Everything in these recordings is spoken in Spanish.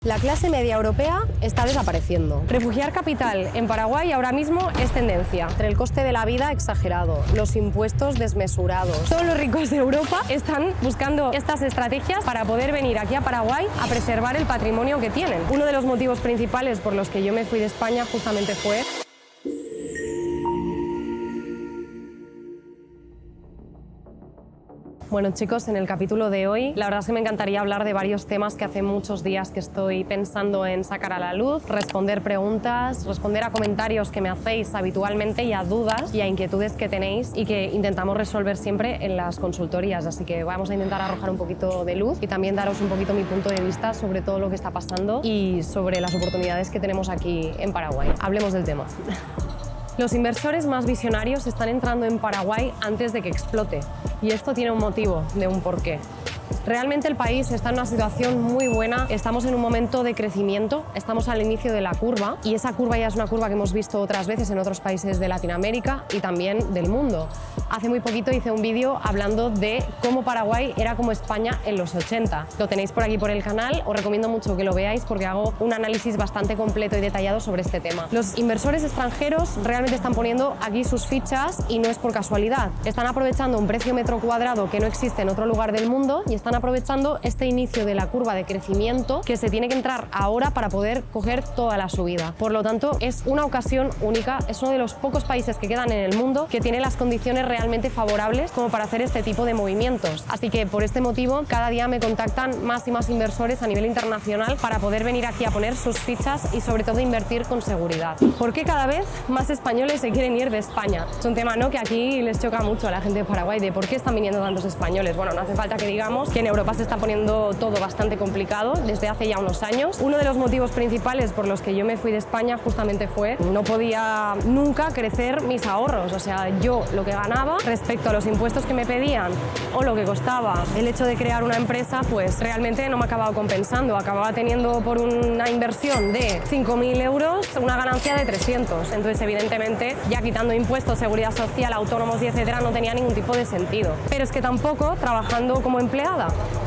La clase media europea está desapareciendo. Refugiar capital en Paraguay ahora mismo es tendencia. Entre el coste de la vida exagerado, los impuestos desmesurados. Todos los ricos de Europa están buscando estas estrategias para poder venir aquí a Paraguay a preservar el patrimonio que tienen. Uno de los motivos principales por los que yo me fui de España justamente fue Bueno chicos, en el capítulo de hoy la verdad es que me encantaría hablar de varios temas que hace muchos días que estoy pensando en sacar a la luz, responder preguntas, responder a comentarios que me hacéis habitualmente y a dudas y a inquietudes que tenéis y que intentamos resolver siempre en las consultorías, así que vamos a intentar arrojar un poquito de luz y también daros un poquito mi punto de vista sobre todo lo que está pasando y sobre las oportunidades que tenemos aquí en Paraguay. Hablemos del tema. Los inversores más visionarios están entrando en Paraguay antes de que explote y esto tiene un motivo, de un porqué. Realmente el país está en una situación muy buena, estamos en un momento de crecimiento, estamos al inicio de la curva y esa curva ya es una curva que hemos visto otras veces en otros países de Latinoamérica y también del mundo. Hace muy poquito hice un vídeo hablando de cómo Paraguay era como España en los 80. Lo tenéis por aquí por el canal, os recomiendo mucho que lo veáis porque hago un análisis bastante completo y detallado sobre este tema. Los inversores extranjeros realmente están poniendo aquí sus fichas y no es por casualidad. Están aprovechando un precio metro cuadrado que no existe en otro lugar del mundo y están aprovechando este inicio de la curva de crecimiento que se tiene que entrar ahora para poder coger toda la subida. Por lo tanto, es una ocasión única, es uno de los pocos países que quedan en el mundo que tiene las condiciones realmente favorables como para hacer este tipo de movimientos. Así que por este motivo, cada día me contactan más y más inversores a nivel internacional para poder venir aquí a poner sus fichas y sobre todo invertir con seguridad. ¿Por qué cada vez más españoles se quieren ir de España? Es un tema, ¿no?, que aquí les choca mucho a la gente de Paraguay, de por qué están viniendo tantos españoles. Bueno, no hace falta que digamos que en Europa se está poniendo todo bastante complicado desde hace ya unos años. Uno de los motivos principales por los que yo me fui de España justamente fue no podía nunca crecer mis ahorros, o sea, yo lo que ganaba respecto a los impuestos que me pedían o lo que costaba el hecho de crear una empresa, pues realmente no me acababa compensando, acababa teniendo por una inversión de 5.000 euros una ganancia de 300, entonces evidentemente ya quitando impuestos, seguridad social, autónomos y etcétera no tenía ningún tipo de sentido. Pero es que tampoco trabajando como empleada.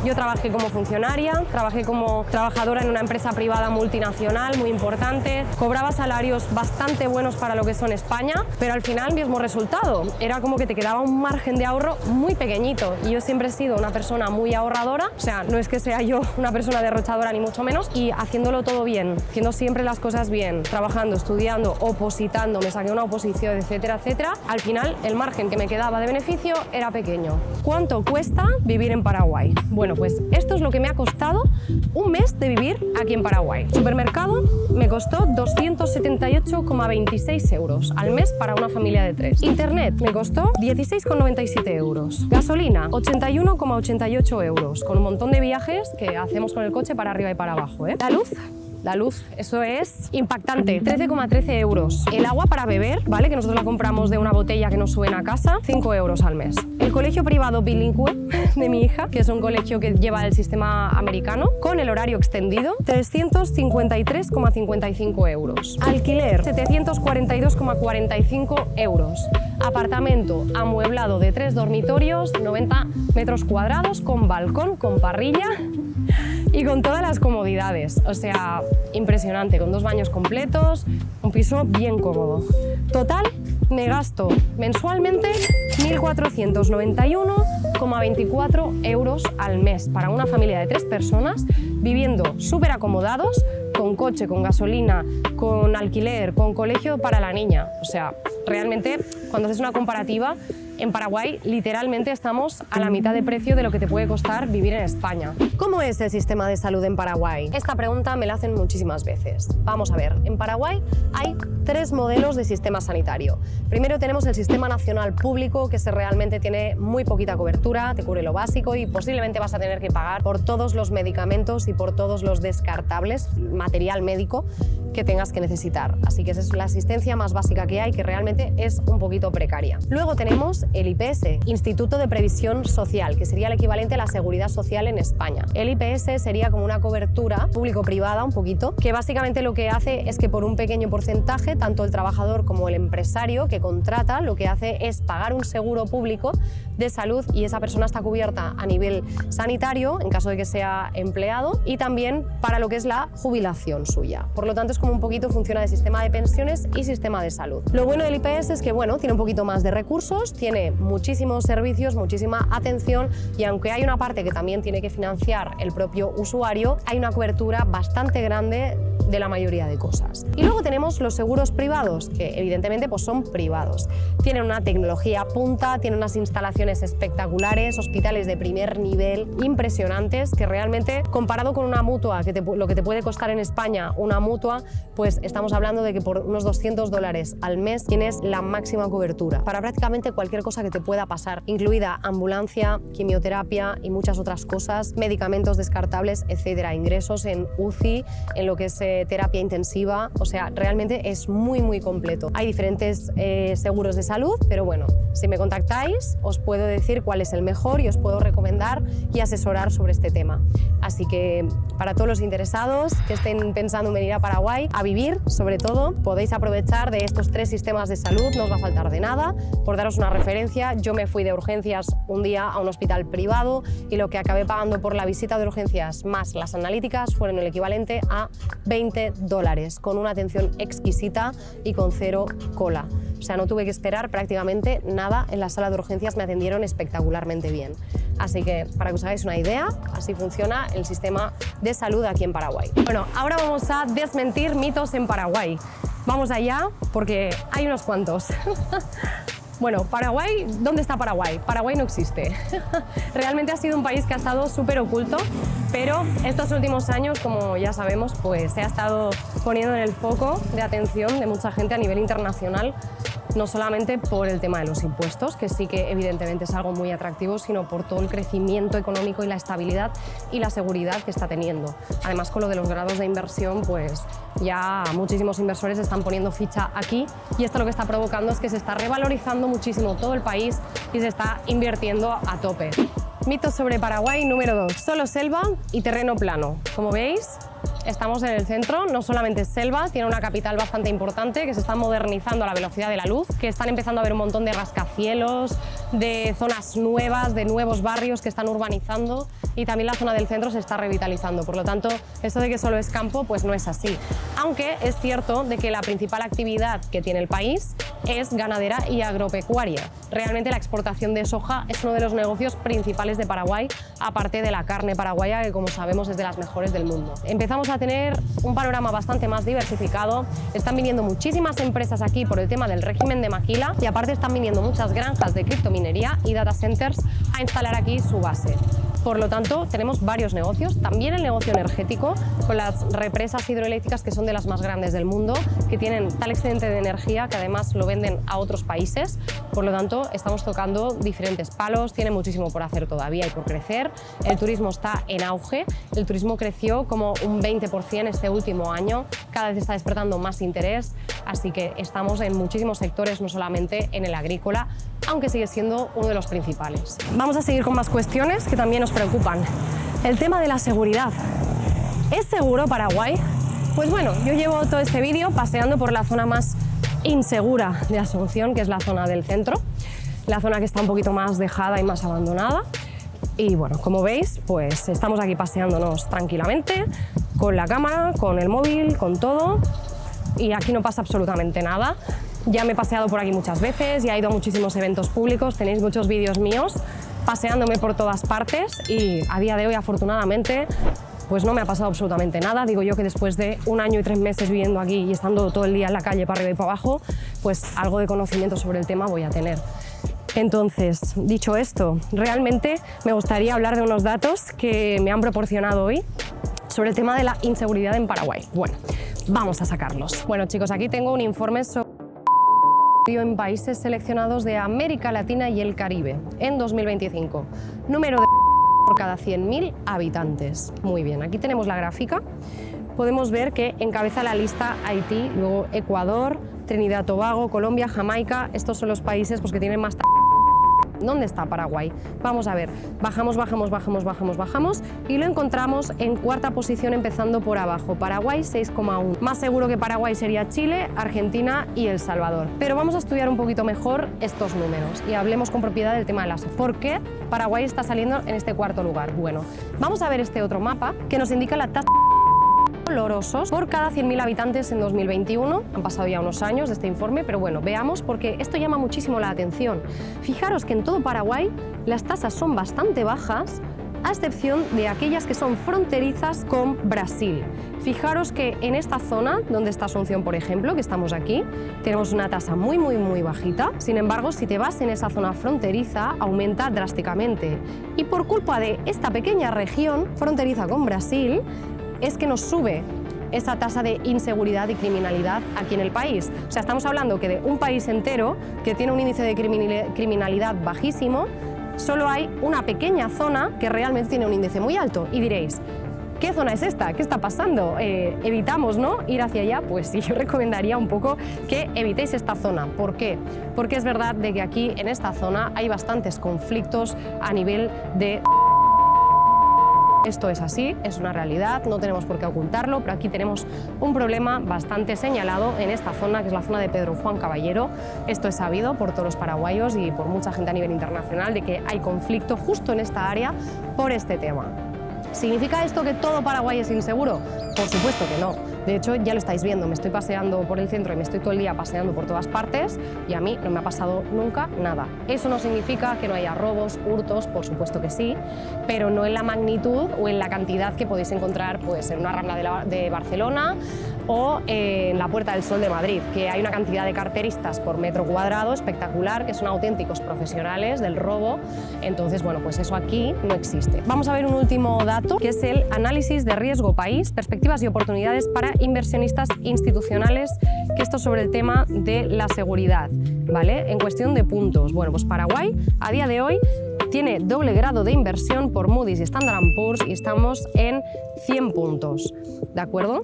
Yo trabajé como funcionaria, trabajé como trabajadora en una empresa privada multinacional muy importante, cobraba salarios bastante buenos para lo que son España, pero al final mismo resultado, era como que te quedaba un margen de ahorro muy pequeñito y yo siempre he sido una persona muy ahorradora, o sea, no es que sea yo una persona derrochadora ni mucho menos y haciéndolo todo bien, haciendo siempre las cosas bien, trabajando, estudiando, opositando, me saqué una oposición, etcétera, etcétera, al final el margen que me quedaba de beneficio era pequeño. ¿Cuánto cuesta vivir en Paraguay? Bueno, pues esto es lo que me ha costado un mes de vivir aquí en Paraguay. Supermercado me costó 278,26 euros al mes para una familia de 3. Internet me costó 16,97 euros. Gasolina, 81,88 euros, con un montón de viajes que hacemos con el coche para arriba y para abajo, ¿eh? La luz, eso es impactante, 13,13 euros. El agua para beber, ¿vale?, que nosotros la compramos de una botella que nos suben a casa, 5 euros al mes. El colegio privado bilingüe de mi hija, que es un colegio que lleva el sistema americano, con el horario extendido, 353,55 euros. Alquiler, 742,45 euros. Apartamento amueblado de 3 dormitorios, 90 metros cuadrados, con balcón, con parrilla y con todas las comodidades, o sea, impresionante, con 2 baños completos, un piso bien cómodo. Total, me gasto mensualmente 1.491,24 euros al mes para una familia de 3 personas, viviendo súper acomodados, con coche, con gasolina, con alquiler, con colegio para la niña. O sea, realmente, cuando haces una comparativa, en Paraguay literalmente estamos a la mitad de precio de lo que te puede costar vivir en España. ¿Cómo es el sistema de salud en Paraguay? Esta pregunta me la hacen muchísimas veces. Vamos a ver, en Paraguay hay 3 modelos de sistema sanitario. Primero tenemos el sistema nacional público, que realmente tiene muy poquita cobertura, te cubre lo básico y posiblemente vas a tener que pagar por todos los medicamentos y por todos los descartables, material médico, que tengas que necesitar. Así que esa es la asistencia más básica que hay, que realmente es un poquito precaria. Luego tenemos el IPS, Instituto de Previsión Social, que sería el equivalente a la Seguridad Social en España. El IPS sería como una cobertura público-privada un poquito, que básicamente lo que hace es que por un pequeño porcentaje, tanto el trabajador como el empresario que contrata, lo que hace es pagar un seguro público de salud y esa persona está cubierta a nivel sanitario en caso de que sea empleado y también para lo que es la jubilación suya. Por lo tanto, es como un poquito funciona de sistema de pensiones y sistema de salud. Lo bueno del IPS es que, bueno, tiene un poquito más de recursos, tiene muchísimos servicios, muchísima atención y aunque hay una parte que también tiene que financiar el propio usuario, hay una cobertura bastante grande de la mayoría de cosas. Y luego tenemos los seguros privados, que evidentemente pues son privados. Tienen una tecnología punta, tienen unas instalaciones espectaculares, hospitales de primer nivel, impresionantes, que realmente comparado con una mutua, lo que te puede costar en España una mutua, pues estamos hablando de que por unos $200 al mes tienes la máxima cobertura para prácticamente cualquier cosa que te pueda pasar, incluida ambulancia, quimioterapia y muchas otras cosas, medicamentos descartables, etcétera, ingresos en UCI, en lo que es terapia intensiva, o sea, realmente es muy completo. Hay diferentes seguros de salud, pero bueno, si me contactáis os puedo decir cuál es el mejor y os puedo recomendar y asesorar sobre este tema. Así que para todos los interesados que estén pensando en venir a Paraguay a vivir, sobre todo, podéis aprovechar de estos 3 sistemas de salud, no os va a faltar de nada. Por daros una referencia, yo me fui de urgencias un día a un hospital privado y lo que acabé pagando por la visita de urgencias más las analíticas fueron el equivalente a $20, con una atención exquisita y con 0 cola. O sea, no tuve que esperar prácticamente nada en la sala de urgencias, me atendieron espectacularmente bien. Así que, para que os hagáis una idea, así funciona el sistema de salud aquí en Paraguay. Bueno, ahora vamos a desmentir mitos en Paraguay. Vamos allá, porque hay unos cuantos. Bueno, Paraguay, ¿dónde está Paraguay? Paraguay no existe. Realmente ha sido un país que ha estado súper oculto, pero estos últimos años, como ya sabemos, pues se ha estado poniendo en el foco de atención de mucha gente a nivel internacional, no solamente por el tema de los impuestos, que sí que evidentemente es algo muy atractivo, sino por todo el crecimiento económico y la estabilidad y la seguridad que está teniendo. Además, con lo de los grados de inversión, pues ya muchísimos inversores están poniendo ficha aquí y esto lo que está provocando es que se está revalorizando muchísimo todo el país y se está invirtiendo a tope. Mitos sobre Paraguay número 2. Solo selva y terreno plano. Como veis, estamos en el centro, no solamente es selva, tiene una capital bastante importante que se está modernizando a la velocidad de la luz, que están empezando a haber un montón de rascacielos, de zonas nuevas, de nuevos barrios que están urbanizando y también la zona del centro se está revitalizando. Por lo tanto, esto de que solo es campo, pues no es así. Aunque es cierto de que la principal actividad que tiene el país es ganadera y agropecuaria. Realmente la exportación de soja es uno de los negocios principales de Paraguay, aparte de la carne paraguaya, que como sabemos es de las mejores del mundo. Empezamos a tener un panorama bastante más diversificado, están viniendo muchísimas empresas aquí por el tema del régimen de maquila y aparte están viniendo muchas granjas de criptominería y data centers a instalar aquí su base. Por lo tanto, tenemos varios negocios, también el negocio energético, con las represas hidroeléctricas que son de las más grandes del mundo, que tienen tal excedente de energía que además lo venden a otros países. Por lo tanto, estamos tocando diferentes palos, tiene muchísimo por hacer todavía y por crecer. El turismo está en auge, el turismo creció como un 20% este último año, cada vez está despertando más interés, así que estamos en muchísimos sectores, no solamente en el agrícola, aunque sigue siendo uno de los principales. Vamos a seguir con más cuestiones que también nos preocupan. El tema de la seguridad. ¿Es seguro Paraguay? Pues bueno, yo llevo todo este vídeo paseando por la zona más insegura de Asunción, que es la zona del centro, la zona que está un poquito más dejada y más abandonada. Y bueno, como veis, pues estamos aquí paseándonos tranquilamente, con la cámara, con el móvil, con todo, y aquí no pasa absolutamente nada. Ya me he paseado por aquí muchas veces, ya he ido a muchísimos eventos públicos, tenéis muchos vídeos míos paseándome por todas partes y a día de hoy, afortunadamente, pues no me ha pasado absolutamente nada. Digo yo que después de 1 año y 3 meses viviendo aquí y estando todo el día en la calle para arriba y para abajo, pues algo de conocimiento sobre el tema voy a tener. Entonces, dicho esto, realmente me gustaría hablar de unos datos que me han proporcionado hoy sobre el tema de la inseguridad en Paraguay. Bueno, vamos a sacarlos. Bueno, chicos, aquí tengo un informe sobre en países seleccionados de América Latina y el Caribe en 2025. Número de por cada 100.000 habitantes. Muy bien, aquí tenemos la gráfica. podemos ver que encabeza la lista Haití, luego Ecuador, Trinidad y Tobago, Colombia, Jamaica. Estos son los países pues, que tienen más... ¿Dónde está Paraguay? Vamos a ver, bajamos y lo encontramos en cuarta posición empezando por abajo. Paraguay 6,1. Más seguro que Paraguay sería Chile, Argentina y El Salvador. Pero vamos a estudiar un poquito mejor estos números y hablemos con propiedad del tema de las... ¿Por qué Paraguay está saliendo en este cuarto lugar? Bueno, vamos a ver este otro mapa que nos indica la tasa dolorosos por cada 100.000 habitantes en 2021. Han pasado ya unos años de este informe, pero bueno, veamos porque esto llama muchísimo la atención. Fijaros que en todo Paraguay las tasas son bastante bajas, a excepción de aquellas que son fronterizas con Brasil. Fijaros que en esta zona, donde está Asunción, por ejemplo, que estamos aquí, tenemos una tasa muy bajita. Sin embargo, si te vas en esa zona fronteriza, aumenta drásticamente. Y por culpa de esta pequeña región fronteriza con Brasil, es que nos sube esa tasa de inseguridad y criminalidad aquí en el país. O sea, estamos hablando que de un país entero que tiene un índice de criminalidad bajísimo, solo hay una pequeña zona que realmente tiene un índice muy alto. Y diréis, ¿qué zona es esta? ¿Qué está pasando? ¿Evitamos, no, ir hacia allá? Pues sí, yo recomendaría un poco que evitéis esta zona. ¿Por qué? Porque es verdad de que aquí, en esta zona, hay bastantes conflictos a nivel de... Esto es así, es una realidad, no tenemos por qué ocultarlo, pero aquí tenemos un problema bastante señalado en esta zona, que es la zona de Pedro Juan Caballero. Esto es sabido por todos los paraguayos y por mucha gente a nivel internacional de que hay conflicto justo en esta área por este tema. ¿Significa esto que todo Paraguay es inseguro? Por supuesto que no. De hecho, ya lo estáis viendo, me estoy paseando por el centro y me estoy todo el día paseando por todas partes y a mí no me ha pasado nunca nada. Eso no significa que no haya robos, hurtos, por supuesto que sí, pero no en la magnitud o en la cantidad que podéis encontrar pues, en una rambla de Barcelona o en la Puerta del Sol de Madrid, que hay una cantidad de carteristas por metro cuadrado espectacular, que son auténticos profesionales del robo. Entonces, bueno, pues eso aquí no existe. Vamos a ver un último dato, que es el análisis de riesgo país, perspectivas y oportunidades para inversionistas institucionales, que esto es sobre el tema de la seguridad, ¿vale? En cuestión de puntos. Bueno, pues Paraguay a día de hoy tiene doble grado de inversión por Moody's y Standard & Poor's y estamos en 100 puntos, ¿de acuerdo?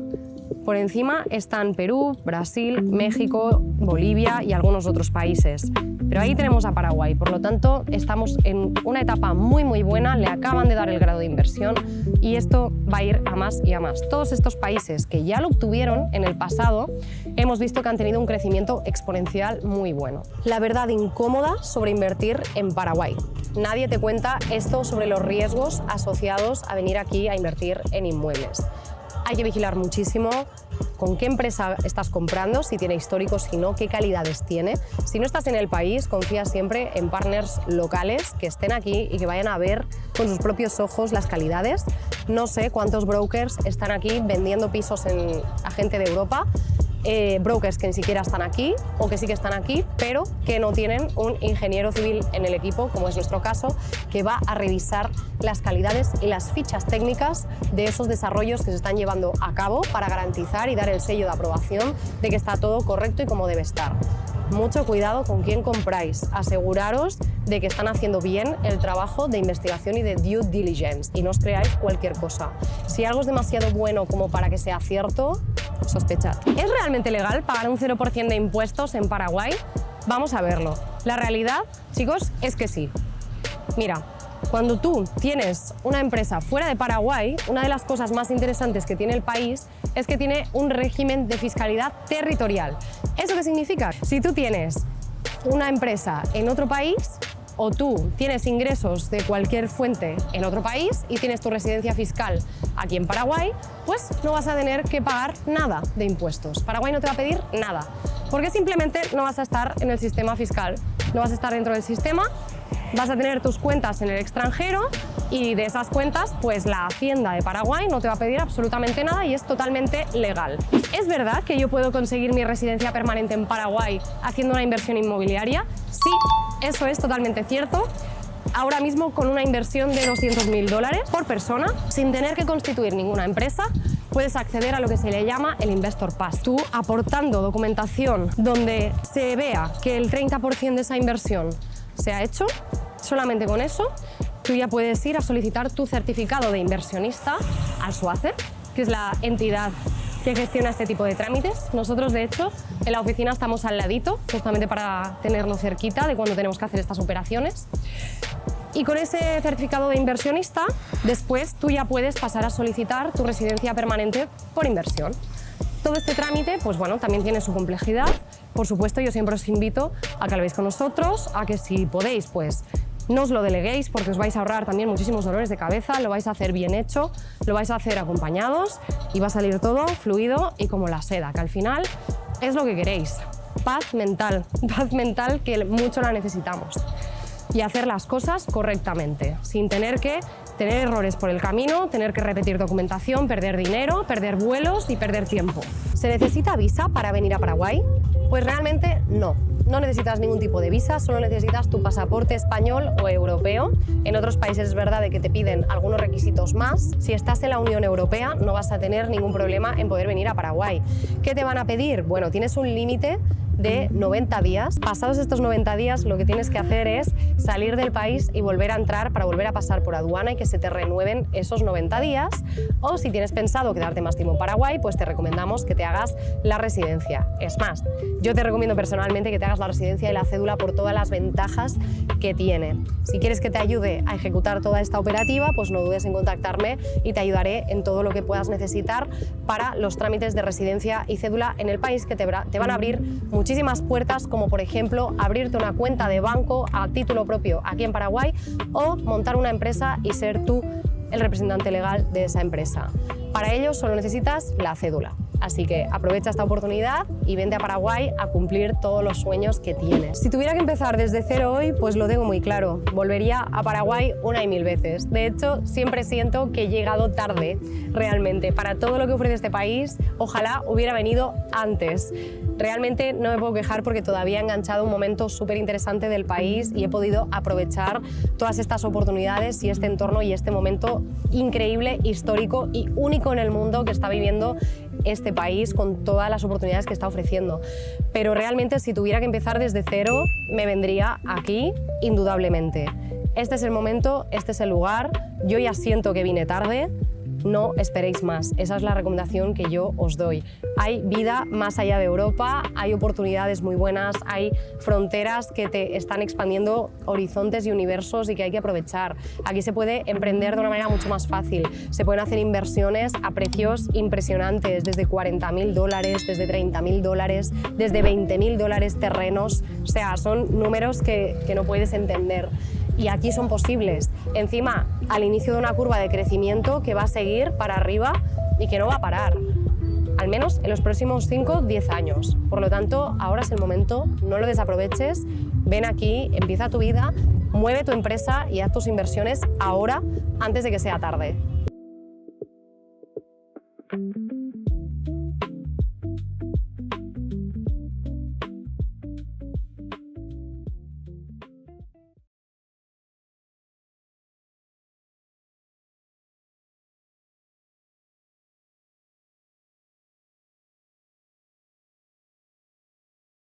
Por encima están Perú, Brasil, México, Bolivia y algunos otros países. Pero ahí tenemos a Paraguay, por lo tanto estamos en una etapa muy buena, le acaban de dar el grado de inversión y esto va a ir a más y a más. Todos estos países que ya lo obtuvieron en el pasado, hemos visto que han tenido un crecimiento exponencial muy bueno. La verdad incómoda sobre invertir en Paraguay. Nadie te cuenta esto sobre los riesgos asociados a venir aquí a invertir en inmuebles. Hay que vigilar muchísimo con qué empresa estás comprando, si tiene históricos, si no, qué calidades tiene. Si no estás en el país, confía siempre en partners locales que estén aquí y que vayan a ver con sus propios ojos las calidades. No sé cuántos brokers están aquí vendiendo pisos a gente de Europa, brokers que ni siquiera están aquí o que sí que están aquí, pero que no tienen un ingeniero civil en el equipo, como es nuestro caso, que va a revisar las calidades y las fichas técnicas de esos desarrollos que se están llevando a cabo para garantizar y dar el sello de aprobación de que está todo correcto y como debe estar. Mucho cuidado con quién compráis, aseguraros de que están haciendo bien el trabajo de investigación y de due diligence y no os creáis cualquier cosa. Si algo es demasiado bueno como para que sea cierto, sospechad. ¿Es realmente legal pagar un 0% de impuestos en Paraguay? Vamos a verlo. La realidad, chicos, es que sí. Mira, cuando tú tienes una empresa fuera de Paraguay, una de las cosas más interesantes que tiene el país es que tiene un régimen de fiscalidad territorial. ¿Eso qué significa? Si tú tienes una empresa en otro país o tú tienes ingresos de cualquier fuente en otro país y tienes tu residencia fiscal aquí en Paraguay, pues no vas a tener que pagar nada de impuestos. Paraguay no te va a pedir nada, porque simplemente no vas a estar en el sistema fiscal, no vas a estar dentro del sistema. Vas a tener tus cuentas en el extranjero y de esas cuentas, pues la Hacienda de Paraguay no te va a pedir absolutamente nada y es totalmente legal. ¿Es verdad que yo puedo conseguir mi residencia permanente en Paraguay haciendo una inversión inmobiliaria? Sí, eso es totalmente cierto. Ahora mismo con una inversión de $200.000 por persona, sin tener que constituir ninguna empresa, puedes acceder a lo que se le llama el Investor Pass. Tú aportando documentación donde se vea que el 30% de esa inversión se ha hecho, solamente con eso tú ya puedes ir a solicitar tu certificado de inversionista al SUACE, que que es la entidad que gestiona este tipo de trámites. Nosotros, de hecho, en la oficina estamos al ladito, justamente para tenerlo cerquita de cuando tenemos que hacer estas operaciones. Y con ese certificado de inversionista, después tú ya puedes pasar a solicitar tu residencia permanente por inversión. Todo este trámite, pues bueno, también tiene su complejidad. Por supuesto, yo siempre os invito a que lo veáis con nosotros, a que si podéis, pues no os lo deleguéis, porque os vais a ahorrar también muchísimos dolores de cabeza, lo vais a hacer bien hecho, lo vais a hacer acompañados y va a salir todo fluido y como la seda, que al final es lo que queréis. Paz mental que mucho la necesitamos. Y hacer las cosas correctamente, sin tener que tener errores por el camino, tener que repetir documentación, perder dinero, perder vuelos y perder tiempo. ¿Se necesita visa para venir a Paraguay? Pues realmente no. No necesitas ningún tipo de visa, solo necesitas tu pasaporte español o europeo. En otros países es verdad de que te piden algunos requisitos más. Si estás en la Unión Europea no vas a tener ningún problema en poder venir a Paraguay. ¿Qué te van a pedir? Bueno, tienes un límite de 90 días. Pasados estos 90 días lo que tienes que hacer es salir del país y volver a entrar para volver a pasar por aduana y que se te renueven esos 90 días. O si tienes pensado quedarte más tiempo en Paraguay, pues te recomendamos que te hagas la residencia. Es más, yo te recomiendo personalmente que te hagas la residencia y la cédula por todas las ventajas que tiene. Si quieres que te ayude a ejecutar toda esta operativa, pues no dudes en contactarme y te ayudaré en todo lo que puedas necesitar para los trámites de residencia y cédula en el país, que te van a abrir muchísimas puertas, como por ejemplo abrirte una cuenta de banco a título propio aquí en Paraguay o montar una empresa y ser tú el representante legal de esa empresa. Para ello solo necesitas la cédula. Así que aprovecha esta oportunidad y vente a Paraguay a cumplir todos los sueños que tienes. Si tuviera que empezar desde cero hoy, pues lo tengo muy claro. Volvería a Paraguay una y mil veces. De hecho, siempre siento que he llegado tarde, realmente. Para todo lo que ofrece este país, ojalá hubiera venido antes. Realmente no me puedo quejar porque todavía he enganchado un momento súper interesante del país y he podido aprovechar todas estas oportunidades y este entorno y este momento increíble, histórico y único en el mundo que está viviendo este país con todas las oportunidades que está ofreciendo. Pero realmente si tuviera que empezar desde cero, me vendría aquí indudablemente. Este es el momento, este es el lugar. Yo ya siento que vine tarde. No esperéis más, esa es la recomendación que yo os doy. Hay vida más allá de Europa, hay oportunidades muy buenas, hay fronteras que te están expandiendo horizontes y universos y que hay que aprovechar. Aquí se puede emprender de una manera mucho más fácil, se pueden hacer inversiones a precios impresionantes, desde $40.000, desde $30.000, desde $20.000 terrenos, o sea, son números que no puedes entender. Y aquí son posibles. Encima, al inicio de una curva de crecimiento que va a seguir para arriba y que no va a parar, al menos en los próximos 5 o 10 años. Por lo tanto, ahora es el momento, no lo desaproveches, ven aquí, empieza tu vida, mueve tu empresa y haz tus inversiones ahora, antes de que sea tarde.